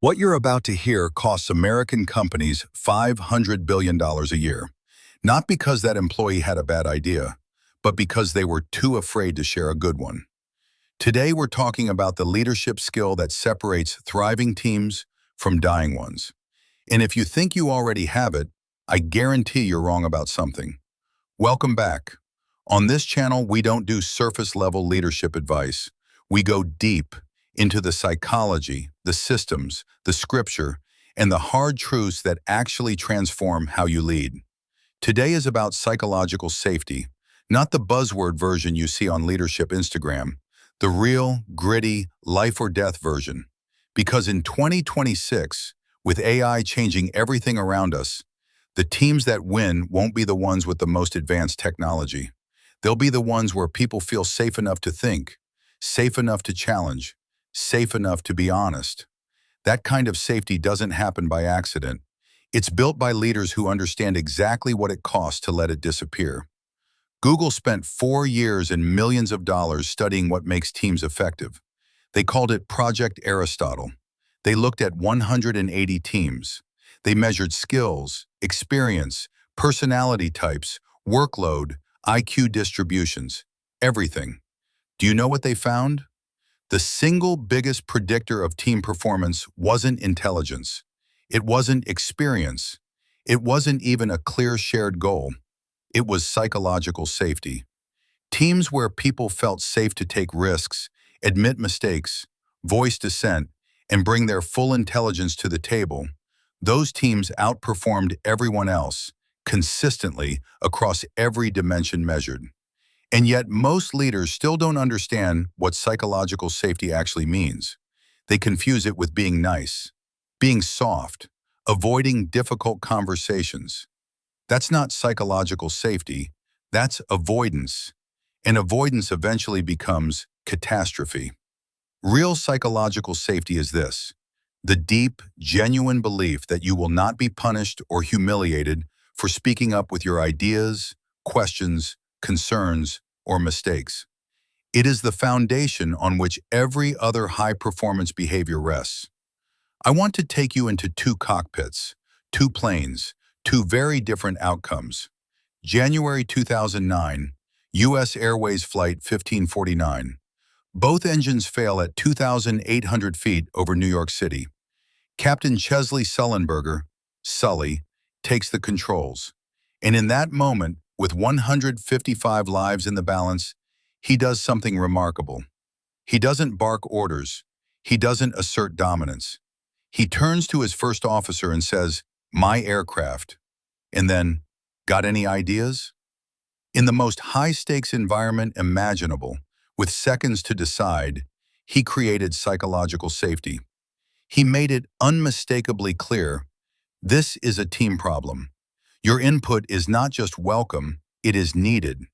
What you're about to hear costs American companies $500 billion a year, not because that employee had a bad idea, but because they were too afraid to share a good one. Today, we're talking about the leadership skill that separates thriving teams from dying ones. And if you think you already have it, I guarantee you're wrong about something. Welcome back. On this channel, we don't do surface-level leadership advice. We go deep into the psychology, the systems, the scripture, and the hard truths that actually transform how you lead. Today is about psychological safety, not the buzzword version you see on Leadership Instagram, the real, gritty, life-or-death version. Because in 2026, with AI changing everything around us, the teams that win won't be the ones with the most advanced technology. They'll be the ones where people feel safe enough to think, safe enough to challenge, safe enough to be honest. That kind of safety doesn't happen by accident. It's built by leaders who understand exactly what it costs to let it disappear. Google spent 4 years and millions of dollars studying what makes teams effective. They called it Project Aristotle. They looked at 180 teams. They measured skills, experience, personality types, workload, IQ distributions, everything. Do you know what they found? The single biggest predictor of team performance wasn't intelligence. It wasn't experience. It wasn't even a clear shared goal. It was psychological safety. Teams where people felt safe to take risks, admit mistakes, voice dissent, and bring their full intelligence to the table, those teams outperformed everyone else, consistently across every dimension measured. And yet most leaders still don't understand what psychological safety actually means. They confuse it with being nice, being soft, avoiding difficult conversations. That's not psychological safety, that's avoidance. And avoidance eventually becomes catastrophe. Real psychological safety is this: the deep, genuine belief that you will not be punished or humiliated for speaking up with your ideas, questions, concerns, or mistakes. It is the foundation on which every other high-performance behavior rests. I want to take you into two cockpits, two planes, two very different outcomes. January 2009, U.S. Airways Flight 1549. Both engines fail at 2,800 feet over New York City. Captain Chesley Sullenberger, Sully, takes the controls. And in that moment, with 155 lives in the balance, he does something remarkable. He doesn't bark orders. He doesn't assert dominance. He turns to his first officer and says, "My aircraft." And then, "Got any ideas?" In the most high-stakes environment imaginable, with seconds to decide, he created psychological safety. He made it unmistakably clear: this is a team problem. Your input is not just welcome, it is needed.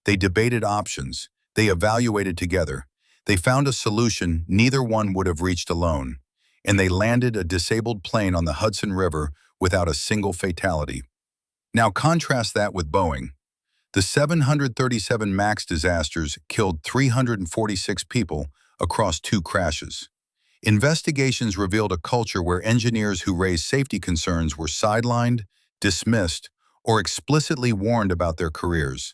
They debated options. They evaluated together. They found a solution neither one would have reached alone. And they landed a disabled plane on the Hudson River without a single fatality. Now contrast that with Boeing. The 737 MAX disasters killed 346 people across 2 crashes. Investigations revealed a culture where engineers who raised safety concerns were sidelined, dismissed, or explicitly warned about their careers.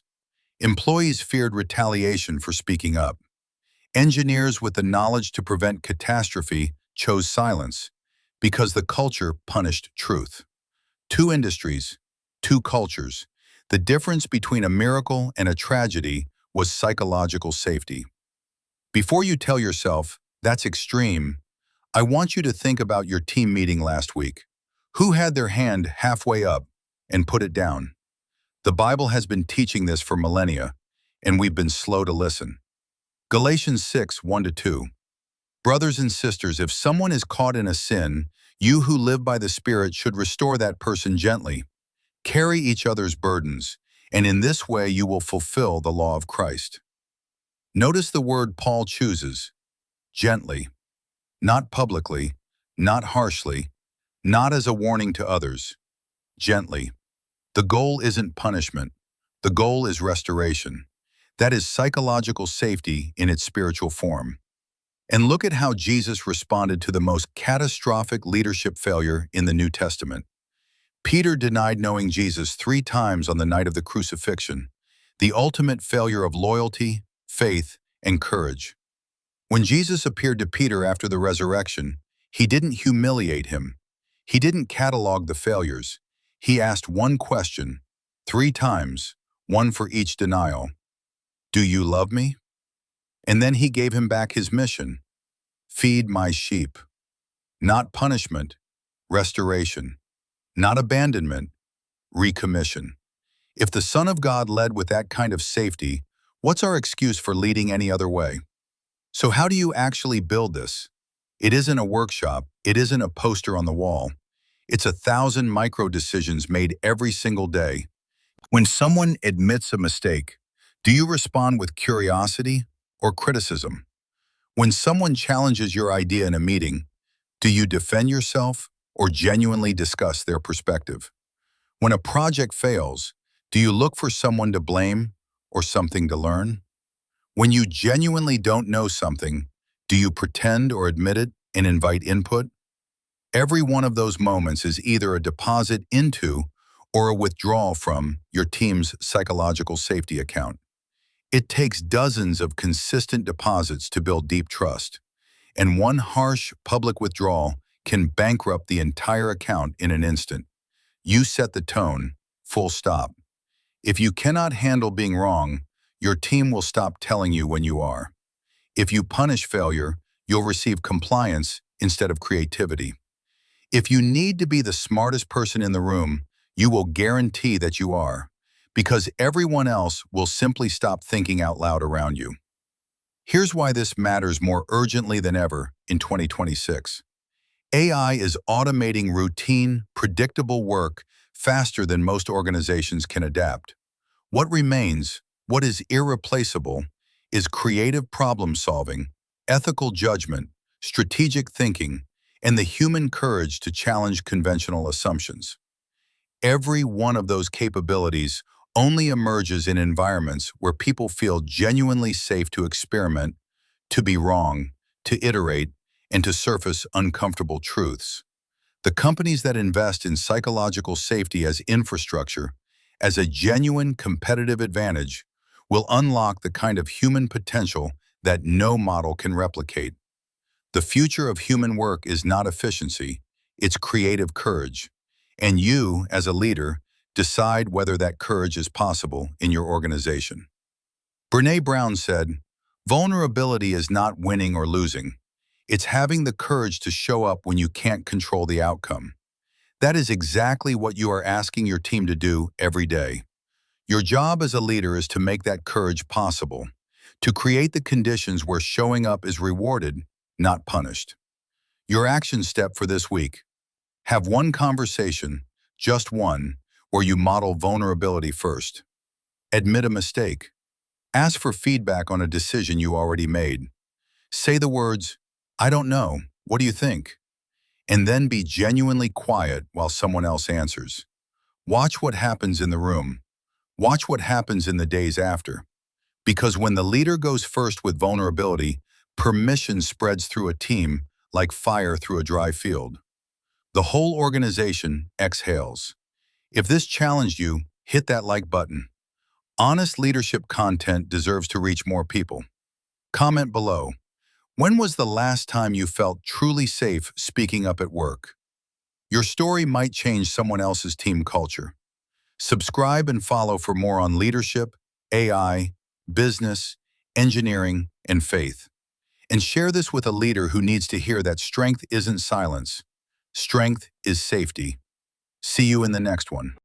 Employees feared retaliation for speaking up. Engineers with the knowledge to prevent catastrophe chose silence because the culture punished truth. 2 industries, 2 cultures. The difference between a miracle and a tragedy was psychological safety. Before you tell yourself, "That's extreme," I want you to think about your team meeting last week. Who had their hand halfway up and put it down? The Bible has been teaching this for millennia, and we've been slow to listen. Galatians 6, 1-2. Brothers and sisters, if someone is caught in a sin, you who live by the Spirit should restore that person gently. Carry each other's burdens, and in this way you will fulfill the law of Christ. Notice the word Paul chooses: gently. Not publicly, not harshly, not as a warning to others. Gently. The goal isn't punishment. The goal is restoration. That is psychological safety in its spiritual form. And look at how Jesus responded to the most catastrophic leadership failure in the New Testament. Peter denied knowing Jesus 3 times on the night of the crucifixion, the ultimate failure of loyalty, faith, and courage. When Jesus appeared to Peter after the resurrection, he didn't humiliate him. He didn't catalog the failures. He asked one question, 3 times, one for each denial. Do you love me? And then he gave him back his mission. Feed my sheep. Not punishment, restoration. Not abandonment, recommission. If the Son of God led with that kind of safety, what's our excuse for leading any other way? So how do you actually build this? It isn't a workshop. It isn't a poster on the wall. It's 1,000 micro decisions made every single day. When someone admits a mistake, do you respond with curiosity or criticism? When someone challenges your idea in a meeting, do you defend yourself or genuinely discuss their perspective? When a project fails, do you look for someone to blame or something to learn? When you genuinely don't know something, do you pretend or admit it and invite input? Every one of those moments is either a deposit into or a withdrawal from your team's psychological safety account. It takes dozens of consistent deposits to build deep trust, and one harsh public withdrawal can bankrupt the entire account in an instant. You set the tone, full stop. If you cannot handle being wrong, your team will stop telling you when you are. If you punish failure, you'll receive compliance instead of creativity. If you need to be the smartest person in the room, you will guarantee that you are, because everyone else will simply stop thinking out loud around you. Here's why this matters more urgently than ever in 2026. AI is automating routine, predictable work faster than most organizations can adapt. What remains, what is irreplaceable, is creative problem solving, ethical judgment, strategic thinking, and the human courage to challenge conventional assumptions. Every one of those capabilities only emerges in environments where people feel genuinely safe to experiment, to be wrong, to iterate, and to surface uncomfortable truths. The companies that invest in psychological safety as infrastructure, as a genuine competitive advantage, will unlock the kind of human potential that no model can replicate. The future of human work is not efficiency, it's creative courage. And you, as a leader, decide whether that courage is possible in your organization. Brené Brown said, "Vulnerability is not winning or losing. It's having the courage to show up when you can't control the outcome." That is exactly what you are asking your team to do every day. Your job as a leader is to make that courage possible, to create the conditions where showing up is rewarded, not punished. Your action step for this week: have one conversation, just one, where you model vulnerability first. Admit a mistake. Ask for feedback on a decision you already made. Say the words, "I don't know, what do you think?" And then be genuinely quiet while someone else answers. Watch what happens in the room. Watch what happens in the days after. Because when the leader goes first with vulnerability, permission spreads through a team like fire through a dry field. The whole organization exhales. If this challenged you, hit that like button. Honest leadership content deserves to reach more people. Comment below. When was the last time you felt truly safe speaking up at work? Your story might change someone else's team culture. Subscribe and follow for more on leadership, AI, business, engineering, and faith. And share this with a leader who needs to hear that strength isn't silence. Strength is safety. See you in the next one.